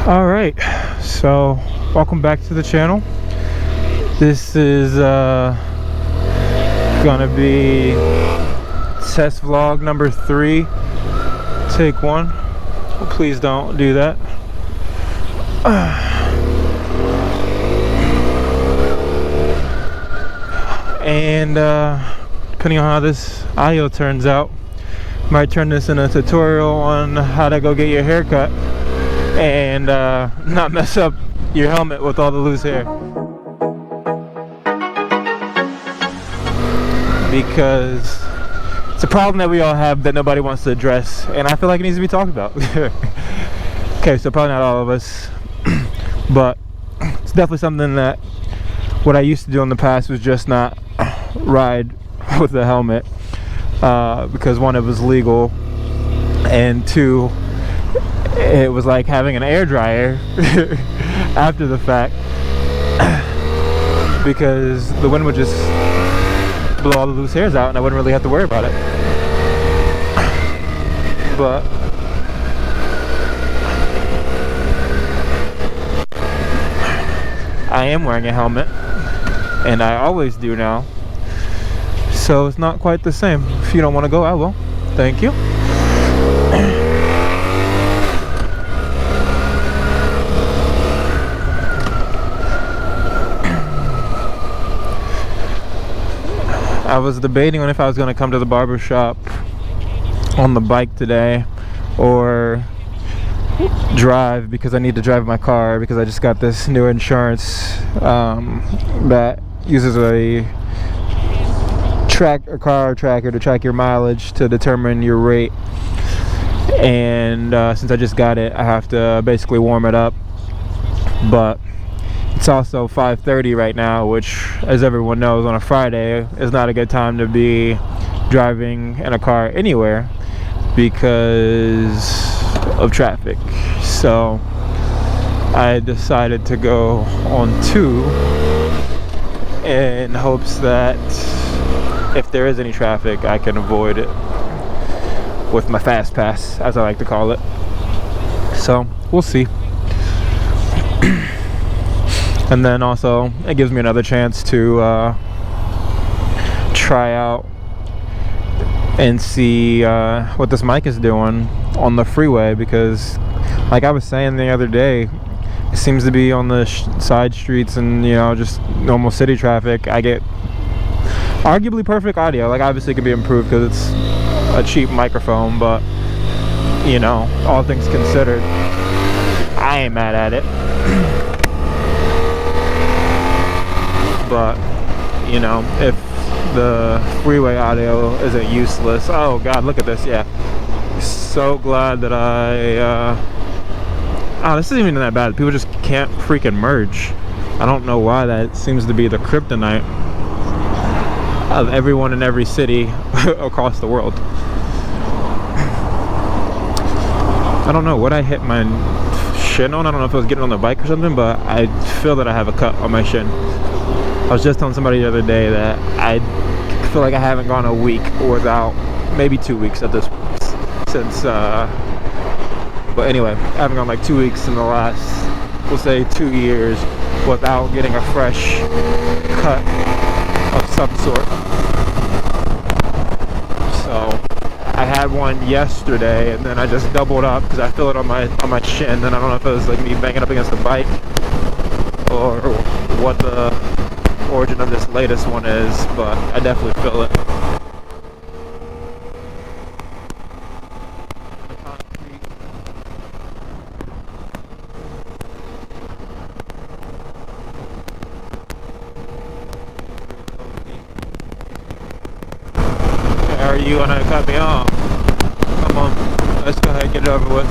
All right, so welcome back to the channel. This is gonna be test vlog number 3, take 1. Please don't do that. And depending on how this audio turns out, might turn this into a tutorial on how to go get your hair cut and not mess up your helmet with all the loose hair, because it's a problem that we all have that nobody wants to address, and I feel like it needs to be talked about. Okay, so probably not all of us, but it's definitely something that what I used to do in the past was just not ride with a helmet, because one, it was legal, and two, it was like having an air dryer after the fact, because the wind would just blow all the loose hairs out and I wouldn't really have to worry about it. But I am wearing a helmet, and I always do now, so it's not quite the same. If you don't want to go, I will. Thank you. I was debating on if I was going to come to the barber shop on the bike today or drive, because I need to drive my car because I just got this new insurance that uses a car tracker to track your mileage to determine your rate, and since I just got it, I have to basically warm it up. But it's also 5:30 right now, which, as everyone knows, on a Friday is not a good time to be driving in a car anywhere because of traffic. So I decided to go on 2 in hopes that if there is any traffic, I can avoid it with my fast pass, as I like to call it. So we'll see. And then also it gives me another chance to try out and see what this mic is doing on the freeway, because like I was saying the other day, it seems to be on the side streets and, you know, just normal city traffic, I get arguably perfect audio. Like, obviously it could be improved because it's a cheap microphone, but, you know, all things considered, I ain't mad at it. But, you know, if the freeway audio isn't useless. Oh god, look at this. Yeah, so glad that oh, this isn't even that bad. People just can't freaking merge. I don't know why. That seems to be the kryptonite of everyone in every city across the world. I don't know what I hit my shin on. I don't know if I was getting on the bike or something, but I feel that I have a cut on my shin. I was just telling somebody the other day that I feel like I haven't gone a week without, maybe 2 weeks at this point, since, but anyway, I haven't gone like 2 weeks in the last, we'll say 2 years, without getting a fresh cut of some sort. So I had one yesterday, and then I just doubled up because I feel it on my shin, and I don't know if it was like me banging up against the bike or what the origin of this latest one is, but I definitely feel it. Are you gonna cut me off? Come on, let's go ahead and get it over with.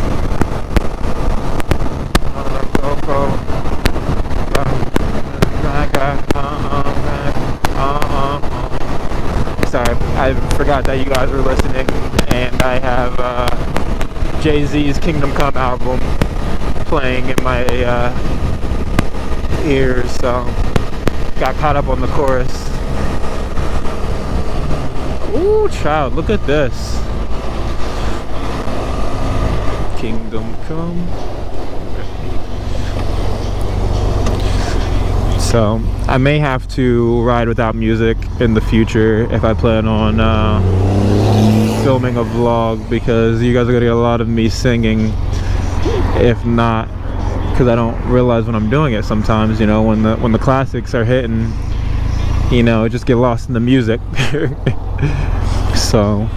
Sorry, I forgot that you guys were listening, and I have Jay-Z's Kingdom Come album playing in my ears, so got caught up on the chorus. Ooh, child, look at this. Kingdom Come. So I may have to ride without music in the future if I plan on filming a vlog, because you guys are gonna get a lot of me singing. If not, because I don't realize when I'm doing it sometimes, you know, when the classics are hitting, you know, I just get lost in the music. So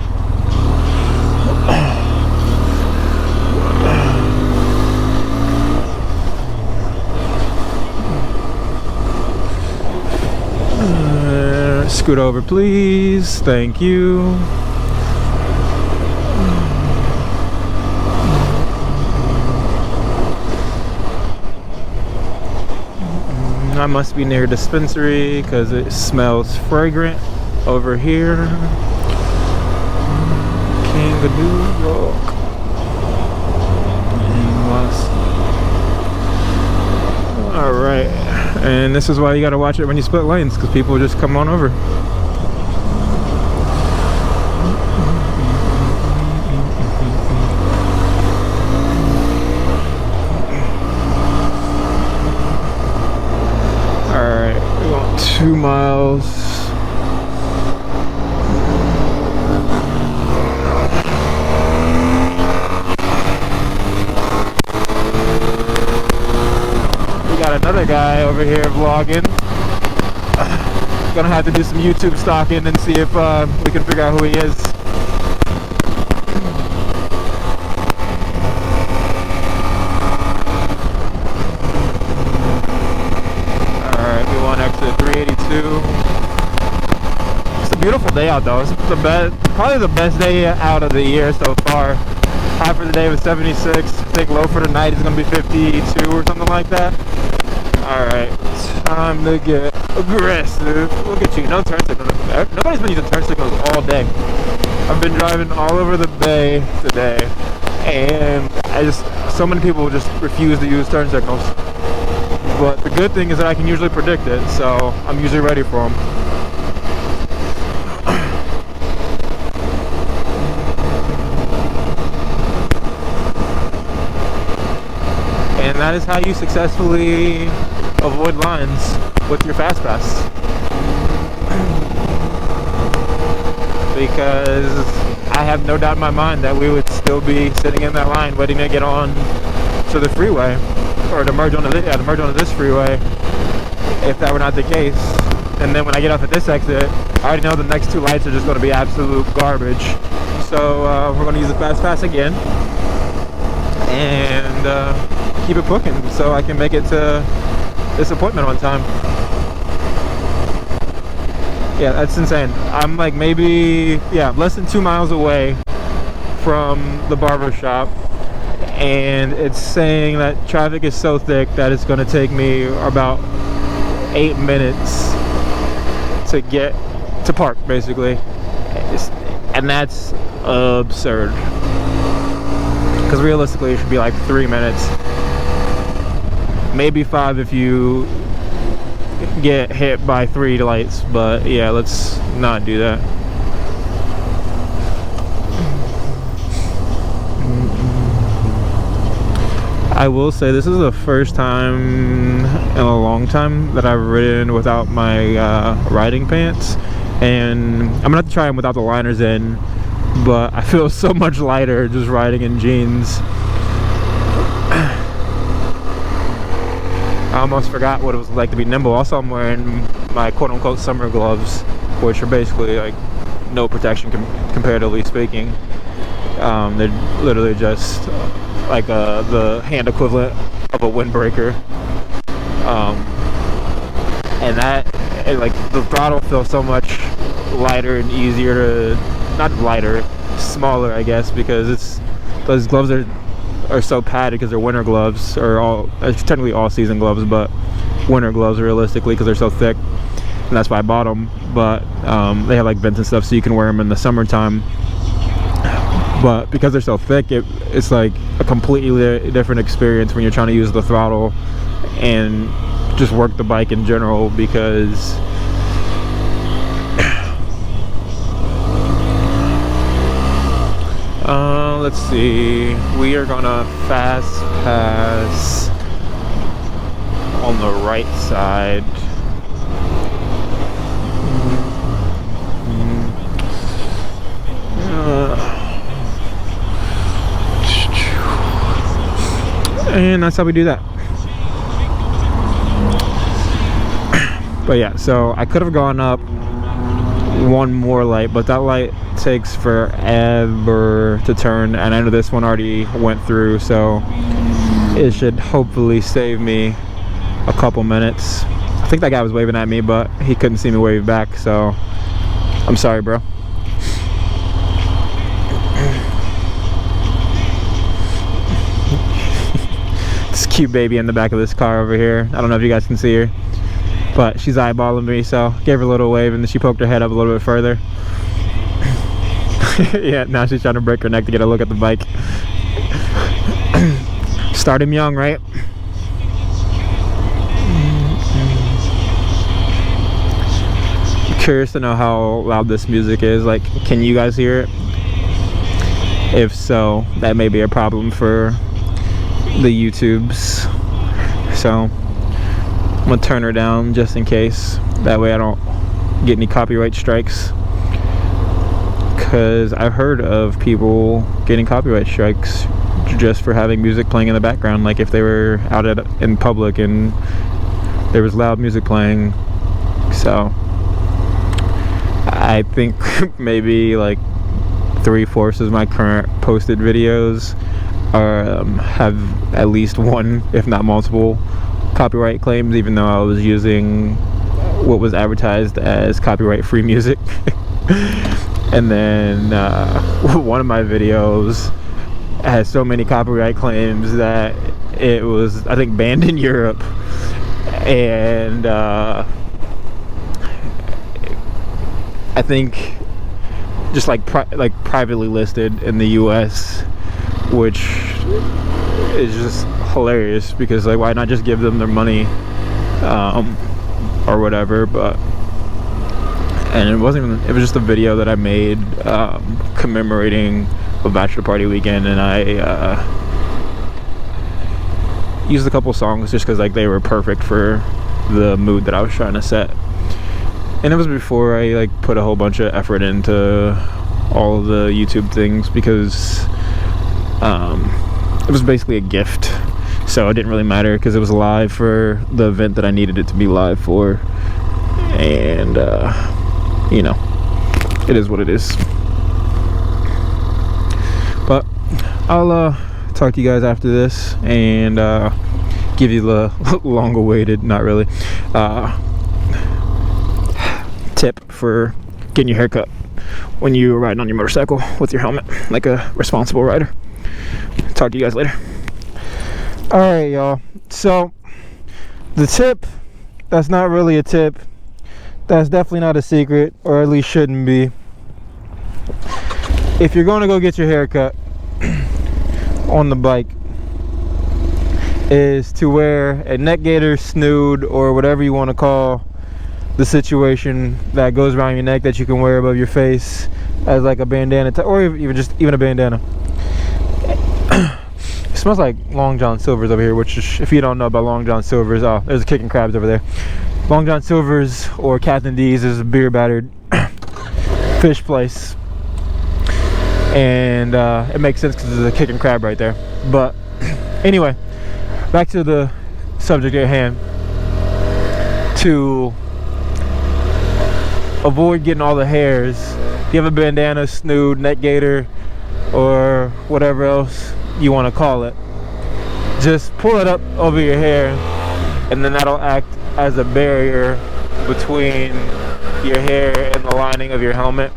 scoot over, please. Thank you. I must be near a dispensary because it smells fragrant over here. King of New York. Alright, and this is why you gotta watch it when you split lanes, because people just come on over. Alright, we're going 2 miles. Got another guy over here vlogging. Gonna have to do some YouTube stalking and see if we can figure out who he is. Alright, we want exit 382. It's a beautiful day out though. It's the best, probably the best day out of the year so far. High for the day was 76. I think low for the night is gonna be 52 or something like that. Alright, time to get aggressive. Look at you, no turn signals. Nobody's been using turn signals all day. I've been driving all over the bay today, and so many people just refuse to use turn signals. But the good thing is that I can usually predict it, so I'm usually ready for them. And that is how you successfully avoid lines with your fast pass. Because I have no doubt in my mind that we would still be sitting in that line waiting to get on to the freeway, or to merge onto this freeway, if that were not the case. And then when I get off at this exit, I already know the next 2 lights are just going to be absolute garbage. So we're going to use the fast pass again and keep it booking so I can make it to this appointment on time. Yeah, that's insane. I'm like maybe, less than 2 miles away from the barber shop, and it's saying that traffic is so thick that it's going to take me about 8 minutes to get to park, basically. And that's absurd, because realistically it should be like 3 minutes, maybe 5 if you get hit by 3 lights. But yeah, let's not do that. I will say this is the first time in a long time that I've ridden without my riding pants, and I'm gonna have to try them without the liners in, but I feel so much lighter just riding in jeans. I almost forgot what it was like to be nimble. Also, I'm wearing my quote-unquote summer gloves, which are basically like no protection comparatively speaking. They're literally just like the hand equivalent of a windbreaker. And like the throttle feels so much lighter and easier to, not lighter, smaller I guess, because those gloves are so padded because they're winter gloves, or it's technically all season gloves, but winter gloves realistically because they're so thick, and that's why I bought them. But they have like vents and stuff so you can wear them in the summertime, but because they're so thick, it's like a completely different experience when you're trying to use the throttle and just work the bike in general, because let's see, we are gonna fast pass on the right side. and that's how we do that. But yeah, so I could have gone up one more light, but that light takes forever to turn, and I know this one already went through, so it should hopefully save me a couple minutes. I think that guy was waving at me, but he couldn't see me wave back, so I'm sorry, bro. This cute baby in the back of this car over here, I don't know if you guys can see her, but she's eyeballing me, so gave her a little wave, and then she poked her head up a little bit further. Yeah, now she's trying to break her neck to get a look at the bike. Start him young, right? Curious to know how loud this music is. Like, can you guys hear it? If so, that may be a problem for the YouTubes. So I'm gonna turn her down just in case. That way I don't get any copyright strikes. Because I've heard of people getting copyright strikes just for having music playing in the background. Like if they were out in public and there was loud music playing. So I think maybe like 3/4 of my current posted videos have at least one, if not multiple, copyright claims, even though I was using what was advertised as copyright free music. And then one of my videos has so many copyright claims that it was, I think, banned in Europe, and I think just like privately listed in the US, which is just hilarious, because like, why not just give them their money or whatever. But and it wasn't even, it was just a video that I made commemorating a bachelor party weekend, and I used a couple songs just because like they were perfect for the mood that I was trying to set. And it was before I like put a whole bunch of effort into all of the YouTube things, because it was basically a gift, so it didn't really matter because it was live for the event that I needed it to be live for. And you know, it is what it is. But I'll talk to you guys after this and give you the long-awaited, not really, tip for getting your hair cut when you're riding on your motorcycle with your helmet, like a responsible rider. Talk to you guys later. Alright, y'all, so the tip, that's not really a tip, that's definitely not a secret, or at least shouldn't be. If you're going to go get your hair cut on the bike, is to wear a neck gaiter, snood, or whatever you want to call the situation that goes around your neck that you can wear above your face as like a bandana, or even a bandana. It smells like Long John Silver's over here, which is, if you don't know about Long John Silver's, oh, there's a Kicking Crabs over there. Long John Silver's, or Captain D's, is a beer battered fish place, and it makes sense because there's a Kicking Crab right there. But anyway, back to the subject at hand. To avoid getting all the hairs, if you have a bandana, snood, neck gaiter, or whatever else you want to call it, just pull it up over your hair, and then that'll act as a barrier between your hair and the lining of your helmet.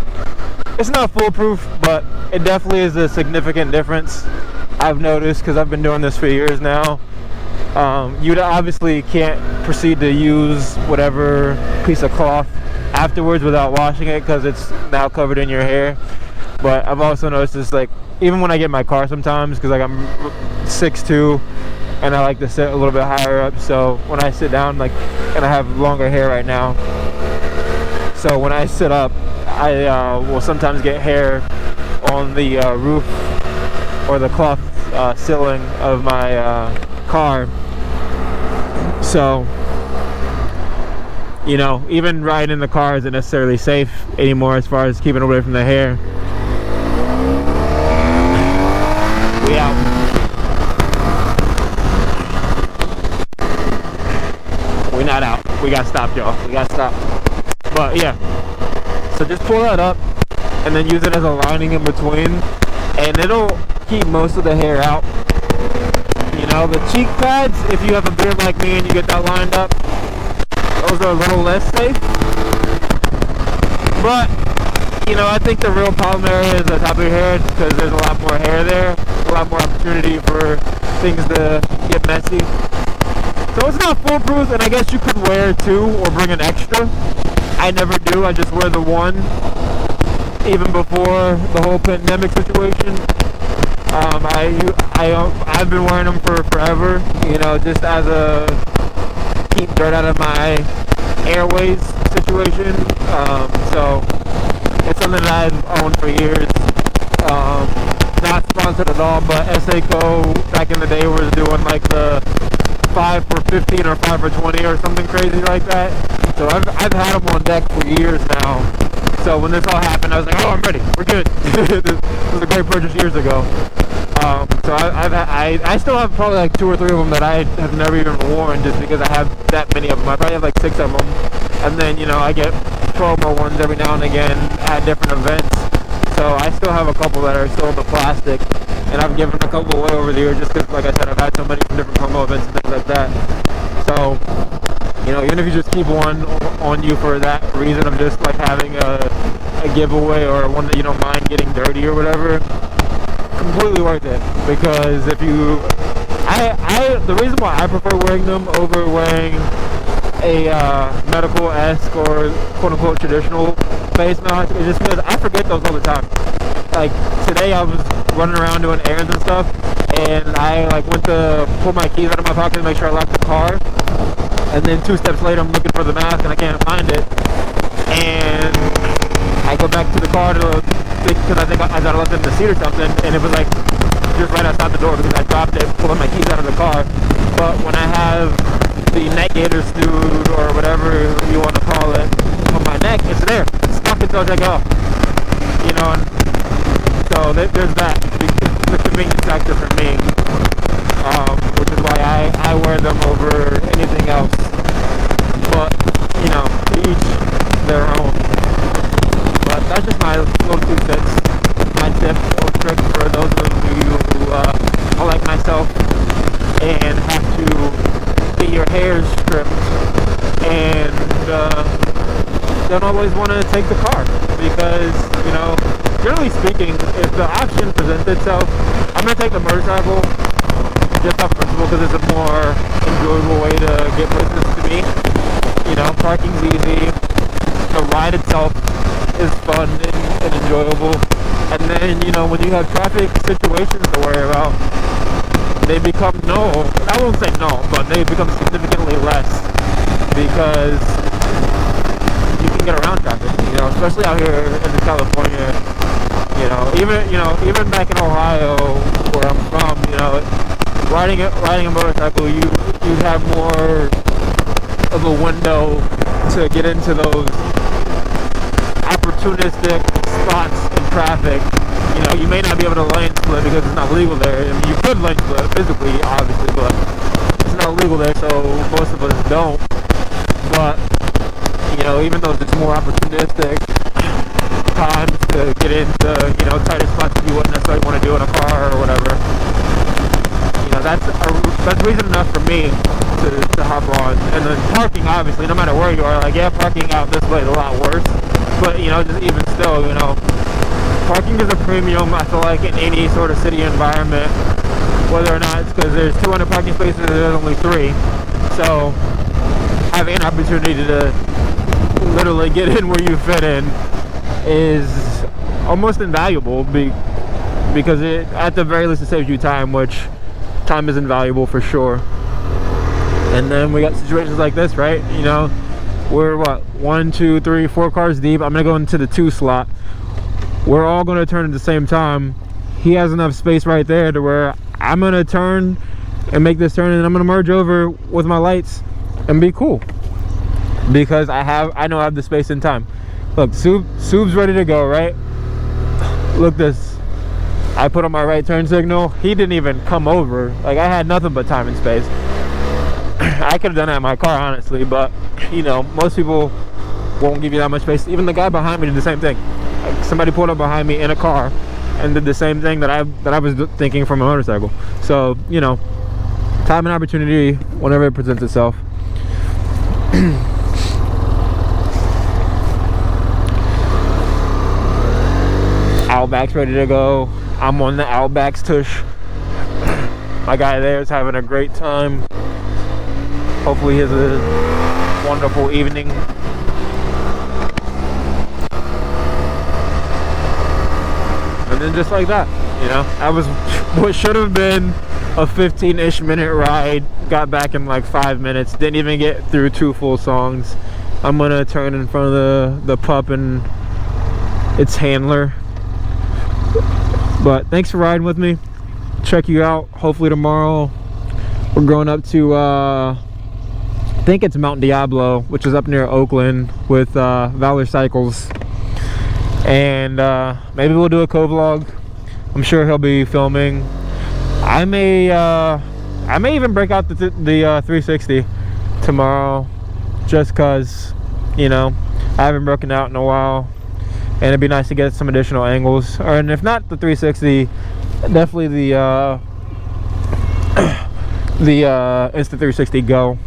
It's not foolproof, but it definitely is a significant difference, I've noticed, because I've been doing this for years now. You obviously can't proceed to use whatever piece of cloth afterwards without washing it, because it's now covered in your hair. But I've also noticed this, like, even when I get in my car sometimes, because like I'm 6'2", and I like to sit a little bit higher up, so when I sit down, like, and I have longer hair right now, so when I sit up, I will sometimes get hair on the roof or the cloth ceiling of my car. So, you know, even riding in the car isn't necessarily safe anymore as far as keeping away from the hair. We out. We got stopped, y'all. We got stopped. But yeah, so just pull that up and then use it as a lining in between, and it'll keep most of the hair out. You know, the cheek pads, if you have a beard like me and you get that lined up, those are a little less safe. But, you know, I think the real problem area is the top of your head, because there's a lot more hair there, a lot more opportunity for things to get messy. So it's not foolproof, and I guess you could wear two or bring an extra. I never do, I just wear the one, even before the whole pandemic situation. I've been wearing them for forever, you know, just as a keep dirt out of my airways situation. So it's something that I've owned for years. Not sponsored at all, but SACO back in the day was doing like the 5 for 15 or 5 for 20 or something crazy like that. So I've had them on deck for years now. So when this all happened, I was like, oh, I'm ready. We're good. This was a great purchase years ago. So I still have probably like 2 or 3 of them that I have never even worn, just because I have that many of them. I probably have like 6 of them, and then, you know, I get 12 more ones every now and again at different events. So I still have a couple that are still in the plastic, and I've given a couple away over the years just because, like I said, I've had so many from different promo events and things like that. So, you know, even if you just keep one on you for that reason of just like having a giveaway or one that you don't mind getting dirty or whatever, completely worth it. Because if you, the reason why I prefer wearing them over wearing a medical-esque or quote-unquote traditional face mask is just because I forget those all the time. Like today I was running around doing errands and stuff, and I like went to pull my keys out of my pocket to make sure I locked the car, and then 2 steps later I'm looking for the mask and I can't find it, and I go back to the car because I think I thought I left it in the seat or something, and it was like just right outside the door because I dropped it, pulling my keys out of the car. But when I have the neck gaiter snood or whatever you want to call it on my neck, it's there. It's stuck until I take it off. You know, and so there's that. It's the convenience factor for me, which is why I wear them over anything else. But, you know, to each their own. But that's just my little 2 cents, my tip or trick for those of you who are like myself and have to get your hair stripped and don't always want to take the car, because, you know, generally speaking, if the option presents itself, I'm going to take the motorcycle just off principle because it's a more enjoyable way to get places to me. You know, parking's easy, the ride itself is fun and enjoyable, and then, you know, when you have traffic situations to worry about, they become I won't say but they become significantly less, because you can get around traffic, you know, especially out here in California. Even back in Ohio where I'm from, you know, riding a motorcycle, you have more of a window to get into those opportunistic spots in traffic. You know, you may not be able to lane split because it's not legal there. I mean, you could lane split physically, obviously, but it's not legal there, so most of us don't. But, you know, even though it's more opportunistic times to get into, you know, tighter spots that you wouldn't necessarily want to do in a car or whatever, you know, that's reason enough for me to hop on. And then parking, obviously, no matter where you are, like, yeah, parking out this way is a lot worse, but, you know, just even still, you know, parking is a premium, I feel like, in any sort of city environment, whether or not it's because there's 200 parking spaces and there's only 3. So having an opportunity to literally get in where you fit in is almost invaluable, because it, at the very least, it saves you time, which time is invaluable for sure. And then we got situations like this, right? You know, we're what, 1, 2, 3, 4 cars deep. I'm gonna go into the 2 slot. We're all gonna turn at the same time. He has enough space right there to where I'm gonna turn and make this turn, and I'm gonna merge over with my lights and be cool, because I know I have the space and time. Look, Soob's ready to go, right? Look this. I put on my right turn signal. He didn't even come over. Like, I had nothing but time and space. I could have done that in my car, honestly, but you know, most people won't give you that much space. Even the guy behind me did the same thing. Like, somebody pulled up behind me in a car and did the same thing that I was thinking from a motorcycle. So, you know, time and opportunity whenever it presents itself. Outback's ready to go. I'm on the Outback's tush. My guy there is having a great time. Hopefully he has a wonderful evening. And then just like that, you know, I was what should have been a 15-ish minute ride, got back in like 5 minutes, didn't even get through 2 full songs. I'm gonna turn in front of the pup and its handler. But thanks for riding with me. Check you out hopefully tomorrow. We're going up to I think it's Mount Diablo, which is up near Oakland, with Valor Cycles, and maybe we'll do a co-vlog. I'm sure he'll be filming. I may even break out the 360 tomorrow, just cause, you know, I haven't broken out in a while, and it'd be nice to get some additional angles. Or, and if not the 360, definitely the Insta360 Go,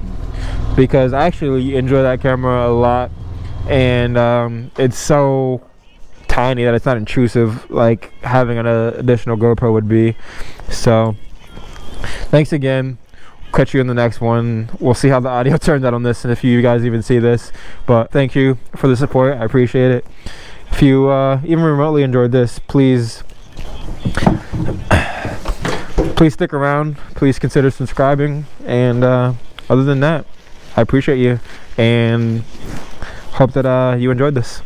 because I actually enjoy that camera a lot, and it's so tiny that it's not intrusive like having an additional GoPro would be. So thanks again. Catch you in the next one. We'll see how the audio turns out on this and if you guys even see this, but thank you for the support. I appreciate it. If you even remotely enjoyed this, please stick around. Please consider subscribing, and other than that, I appreciate you and hope that you enjoyed this.